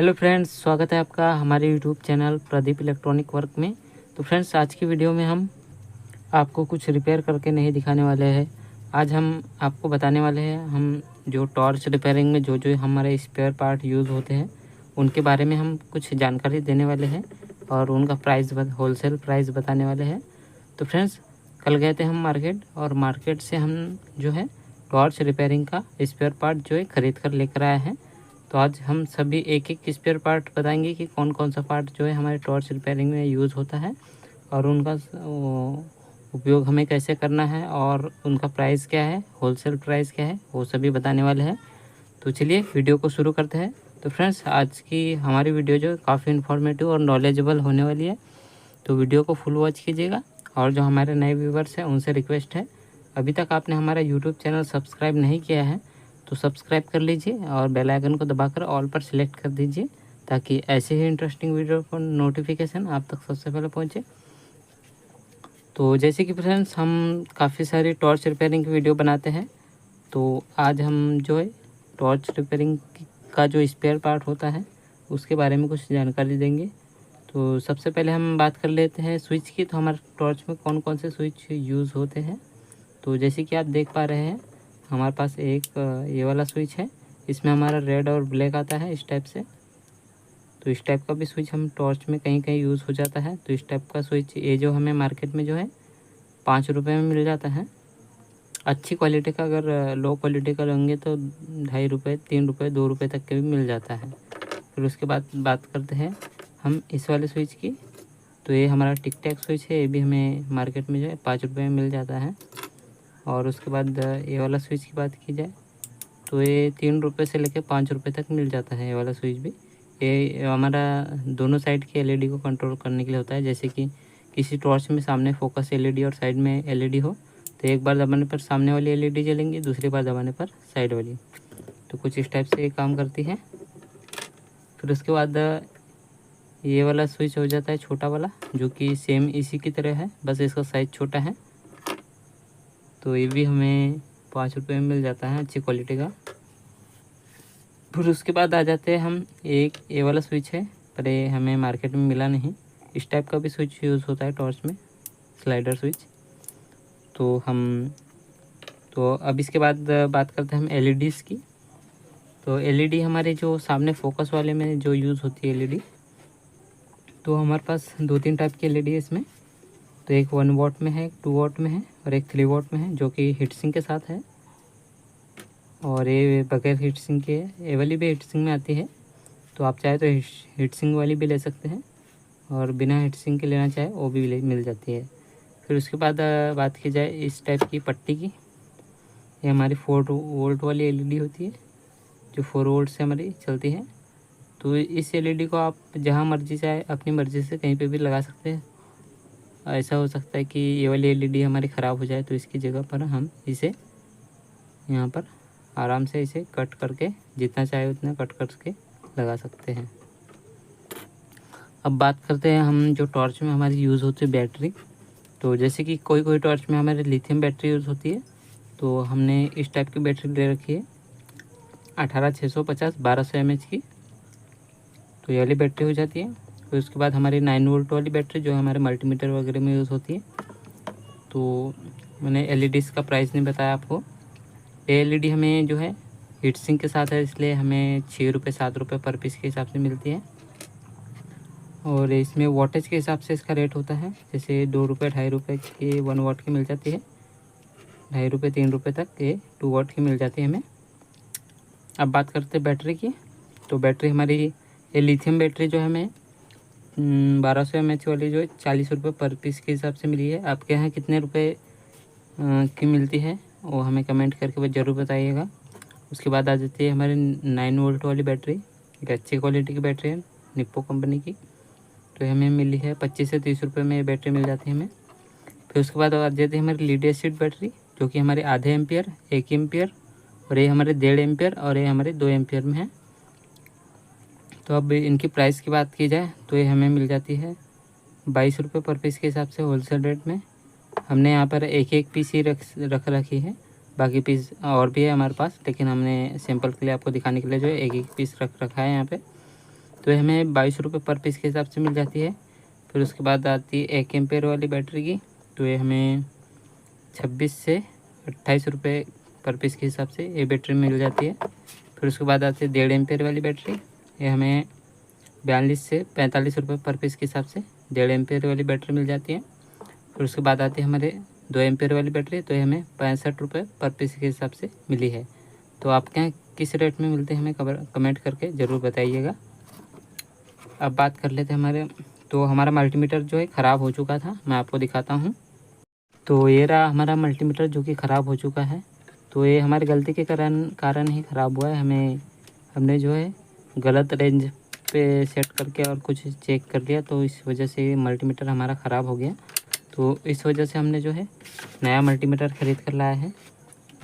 Hello friends, स्वागत है आपका हमारे YouTube channel Pradeep electronic work में। तो फ्रेंड्स, आज की वीडियो में हम आपको कुछ रिपेयर करके नहीं दिखाने वाले हैं। आज हम आपको बताने वाले हैं हम जो टॉर्च रिपेयरिंग में जो हमारे स्पेयर पार्ट यूज़ होते हैं उनके बारे में हम कुछ जानकारी देने वाले हैं और उनका प्राइस होलसेल प्राइस बताने वाले हैं। तो फ्रेंड्स, कल गए थे हम मार्केट और मार्केट से हम जो है टॉर्च रिपेयरिंग का स्पेयर पार्ट जो है ख़रीद कर लेकर आए हैं। तो आज हम सभी एक एक स्पेयर पार्ट बताएंगे कि कौन कौन सा पार्ट जो है हमारे टॉर्च रिपेयरिंग में यूज़ होता है और उनका उपयोग हमें कैसे करना है और उनका प्राइस क्या है, होलसेल प्राइस क्या है, वो सभी बताने वाले हैं। तो चलिए वीडियो को शुरू करते हैं। तो फ्रेंड्स, आज की हमारी वीडियो जो काफ़ी इन्फॉर्मेटिव और नॉलेजेबल होने वाली है, तो वीडियो को फुल वॉच कीजिएगा। और जो हमारे नए व्यूवर्स हैं उनसे रिक्वेस्ट है, अभी तक आपने हमारा यूट्यूब चैनल सब्सक्राइब नहीं किया है तो सब्सक्राइब कर लीजिए और बेल आइकन को दबाकर ऑल पर सिलेक्ट कर दीजिए ताकि ऐसे ही इंटरेस्टिंग वीडियो का नोटिफिकेशन आप तक सबसे पहले पहुंचे। तो जैसे कि फ्रेंड्स, हम काफ़ी सारी टॉर्च रिपेयरिंग की वीडियो बनाते हैं, तो आज हम जो है टॉर्च रिपेयरिंग का जो स्पेयर पार्ट होता है उसके बारे में कुछ जानकारी देंगे। तो सबसे पहले हम बात कर लेते हैं स्विच की। तो हमारे टॉर्च में कौन कौन से स्विच यूज़ होते हैं। तो जैसे कि आप देख पा रहे हैं, हमारे पास एक ये वाला स्विच है। इसमें हमारा रेड और ब्लैक आता है इस टाइप से। तो इस टाइप का भी स्विच हम टॉर्च में कहीं कहीं यूज़ हो जाता है। तो इस टाइप का स्विच ये जो हमें मार्केट में जो है 5 रुपये में मिल जाता है। अच्छी क्वालिटी का, अगर लो क्वालिटी का लेंगे तो 2.5 रुपये, 3 रुपये, 2 रुपये तक के भी मिल जाता है। फिर उसके बाद बात करते हैं हम इस वाले स्विच की। तो ये हमारा टिक टैक स्विच है, ये भी हमें मार्केट में जो है 5 रुपये में मिल जाता है। और उसके बाद ये वाला स्विच की बात की जाए तो ये 3 रुपये से लेकर 5 रुपये तक मिल जाता है। ये वाला स्विच भी ये हमारा दोनों साइड की एलईडी को कंट्रोल करने के लिए होता है। जैसे कि किसी टॉर्च में सामने फोकस एलईडी और साइड में एलईडी हो तो एक बार दबाने पर सामने वाली एलईडी जलेंगी, दूसरी बार दबाने पर साइड वाली। तो कुछ इस टाइप से ये काम करती है। फिर उसके बाद ये वाला स्विच हो जाता है छोटा वाला, जो कि सेम इसी की तरह है, बस इसका साइज़ छोटा है। तो ये भी हमें 5 रुपये में मिल जाता है, अच्छी क्वालिटी का। फिर उसके बाद आ जाते हैं हम एक ये वाला स्विच है, पर ये हमें मार्केट में मिला नहीं। इस टाइप का भी स्विच यूज़ होता है टॉर्च में, स्लाइडर स्विच। तो अब इसके बाद बात करते हैं हम एलईडीज़ की। तो एलईडी हमारे जो सामने फोकस वाले में जो यूज़ होती है एलईडी, तो हमारे पास 2-3 टाइप की एलईडी है इसमें। तो एक 1 वॉट में है, एक 2 वॉट में है और एक 3 वॉट में है, जो कि हीट सिंक के साथ है। और ये बगैर हीट सिंक के है, ये वाली भी हीट सिंक में आती है। तो आप चाहे तो हीट सिंक वाली भी ले सकते हैं और बिना हीट सिंक के लेना चाहे वो भी मिल जाती है। फिर उसके बाद बात की जाए इस टाइप की पट्टी की। ये हमारी 4 वोल्ट वाली एलईडी होती है, जो 4 वोल्ट से हमारी चलती है। तो इस एलईडी को आप जहाँ मर्जी चाहे अपनी मर्ज़ी से कहीं पे भी लगा सकते हैं। ऐसा हो सकता है कि ये वाली एलईडी हमारी ख़राब हो जाए तो इसकी जगह पर हम इसे यहाँ पर आराम से इसे कट करके जितना चाहे उतना कट करके लगा सकते हैं। अब बात करते हैं हम जो टॉर्च में हमारी यूज़ होती है बैटरी। तो जैसे कि कोई कोई टॉर्च में हमारे लिथियम बैटरी यूज़ होती है, तो हमने इस टाइप की बैटरी ले रखी है 18650 1200 mAh की। तो ये वाली बैटरी हो जाती है। फिर उसके बाद हमारी 9 वोल्ट वाली बैटरी जो हमारे मल्टीमीटर वगैरह में यूज़ होती है। तो मैंने एलईडीज़ का प्राइस नहीं बताया आपको। ये एलईडी हमें जो है हीट सिंक के साथ है, इसलिए हमें 6 रुपये 7 रुपये पर पीस के हिसाब से मिलती है। और इसमें वॉटेज के हिसाब से इसका रेट होता है। जैसे 2 रुपये 2.5 रुपये की 1 वॉट की मिल जाती है, 2.5 रुपये 3 रुपये तक ये 2 वॉट की मिल जाती है हमें। अब बात करते हैं बैटरी की। तो बैटरी हमारी ये लिथियम बैटरी जो है हमें 1200 mAh वाली जो है 40 रुपये पर पीस के हिसाब से मिली है। आपके यहाँ कितने रुपए की मिलती है वो हमें कमेंट करके ज़रूर बताइएगा। उसके बाद आ जाती है हमारी 9 वोल्ट वाली बैटरी, एक अच्छी क्वालिटी की बैटरी है निप्पो कंपनी की। तो हमें मिली है 25 से 30 रुपये में ये बैटरी मिल जाती है हमें। फिर उसके बाद आ जाती है हमारी लीड एसिड बैटरी, जो कि हमारे आधे एम्पियर, 1 एम्पियर और ये हमारे 1.5 एम्पियर और ये हमारे 2 एम्पियर में है। तो अब इनकी प्राइस की बात की जाए तो ये हमें मिल जाती है 22 रुपये पर पीस के हिसाब से होलसेल रेट में। हमने यहाँ पर एक एक पीस ही रख रखी है, बाकी पीस और भी है हमारे पास, लेकिन हमने सैंपल के लिए आपको दिखाने के लिए जो है एक एक पीस रख रखा है यहाँ पे। तो ये हमें 22 रुपये पर पीस के हिसाब से मिल जाती है। फिर उसके बाद आती है 1 एम्पेयर वाली बैटरी की, तो ये हमें 26 से 28 रुपये पर पीस के हिसाब से ये बैटरी मिल जाती है। फिर उसके बाद आती है 1.5 एम्पेयर वाली बैटरी, ये हमें 42 से 45 रुपये पर पीस के हिसाब से 1.5 एम्पेयर वाली बैटरी मिल जाती है। फिर उसके बाद आती है हमारे 2 एम्पेयर वाली बैटरी, तो ये हमें 65 रुपये पर पीस के हिसाब से मिली है। तो आपके यहाँ किस रेट में मिलते हैं हमें कमेंट करके ज़रूर बताइएगा। अब बात कर लेते हैं हमारा मल्टीमीटर जो है ख़राब हो चुका था, मैं आपको दिखाता हूँ। तो ये रहा हमारा मल्टीमीटर जो कि ख़राब हो चुका है। तो ये हमारी गलती के कारण ही ख़राब हुआ है। हमने जो है गलत रेंज पे सेट करके और कुछ चेक कर लिया, तो इस वजह से मल्टीमीटर हमारा ख़राब हो गया। तो इस वजह से हमने जो है नया मल्टीमीटर ख़रीद कर लाया है,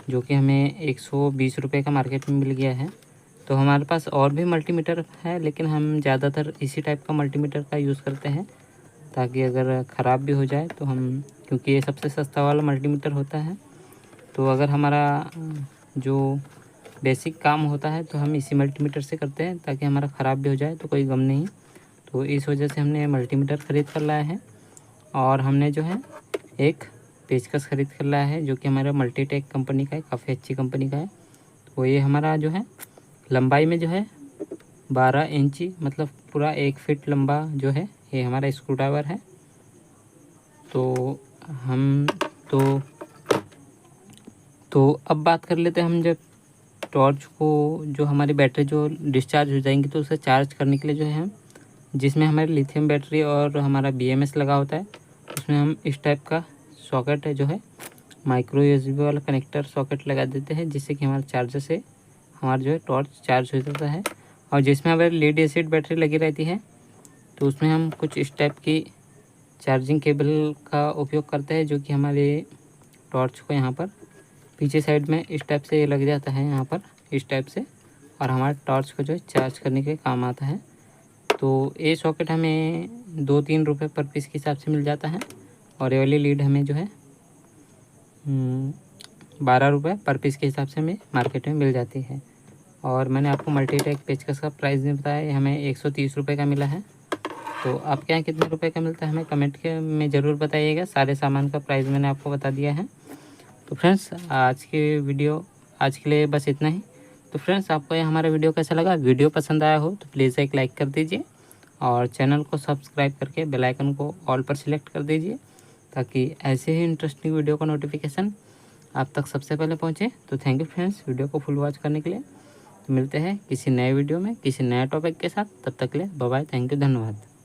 जो कि हमें 120 रुपये का मार्केट में मिल गया है। तो हमारे पास और भी मल्टीमीटर है, लेकिन हम ज़्यादातर इसी टाइप का मल्टीमीटर का यूज़ करते हैं, ताकि अगर ख़राब भी हो जाए तो क्योंकि ये सबसे सस्ता वाला मल्टीमीटर होता है, तो अगर हमारा जो बेसिक काम होता है तो हम इसी मल्टीमीटर से करते हैं, ताकि हमारा ख़राब भी हो जाए तो कोई गम नहीं। तो इस वजह से हमने मल्टीमीटर ख़रीद कर लाया है। और हमने जो है एक पेचकस ख़रीद कर लाया है, जो कि हमारा मल्टीटेक कंपनी का है, काफ़ी अच्छी कंपनी का है। तो ये हमारा जो है लंबाई में जो है 12 इंची, मतलब पूरा 1 फीट लंबा जो है ये हमारा स्क्रू ड्राइवर है। तो हम तो अब बात कर लेते हैं हम जब टॉर्च को, जो हमारी बैटरी जो डिस्चार्ज हो जाएंगी तो उसे चार्ज करने के लिए जो है हम, जिसमें हमारी लिथियम बैटरी और हमारा BMS लगा होता है, उसमें हम इस टाइप का सॉकेट है जो है माइक्रो USB वाला कनेक्टर सॉकेट लगा देते हैं, जिससे कि हमारे चार्जर से हमारा जो है टॉर्च चार्ज हो जाता है। और जिसमें हमारी लीड एसिड बैटरी लगी रहती है, तो उसमें हम कुछ इस टाइप की चार्जिंग केबल का उपयोग करते हैं, जो कि हमारे टॉर्च को यहाँ पर पीछे साइड में इस टाइप से लग जाता है, यहाँ पर इस टाइप से, और हमारे टॉर्च को जो है चार्ज करने के काम आता है। तो ये सॉकेट हमें 2-3 रुपये पर पीस के हिसाब से मिल जाता है, और ये वाली लीड हमें जो है 12 रुपये पर पीस के हिसाब से हमें मार्केट में मिल जाती है। और मैंने आपको मल्टीटेक पेचकस का प्राइस नहीं बताया, ये हमें 130 रुपये का मिला है। तो आपके यहाँ कितने रुपए का मिलता है हमें कमेंट के में ज़रूर बताइएगा। सारे सामान का प्राइस मैंने आपको बता दिया है। तो फ्रेंड्स आज के लिए बस इतना ही। तो फ्रेंड्स आपको ये हमारा वीडियो कैसा लगा? वीडियो पसंद आया हो तो प्लीज़ एक लाइक कर दीजिए, और चैनल को सब्सक्राइब करके बेल आइकन को ऑल पर सिलेक्ट कर दीजिए, ताकि ऐसे ही इंटरेस्टिंग वीडियो का नोटिफिकेशन आप तक सबसे पहले पहुँचे। तो थैंक यू फ्रेंड्स वीडियो को फुल वॉच करने के लिए। तो मिलते हैं किसी नए वीडियो में किसी नए टॉपिक के साथ, तब तक के लिए बाय बाय, थैंक यू, धन्यवाद।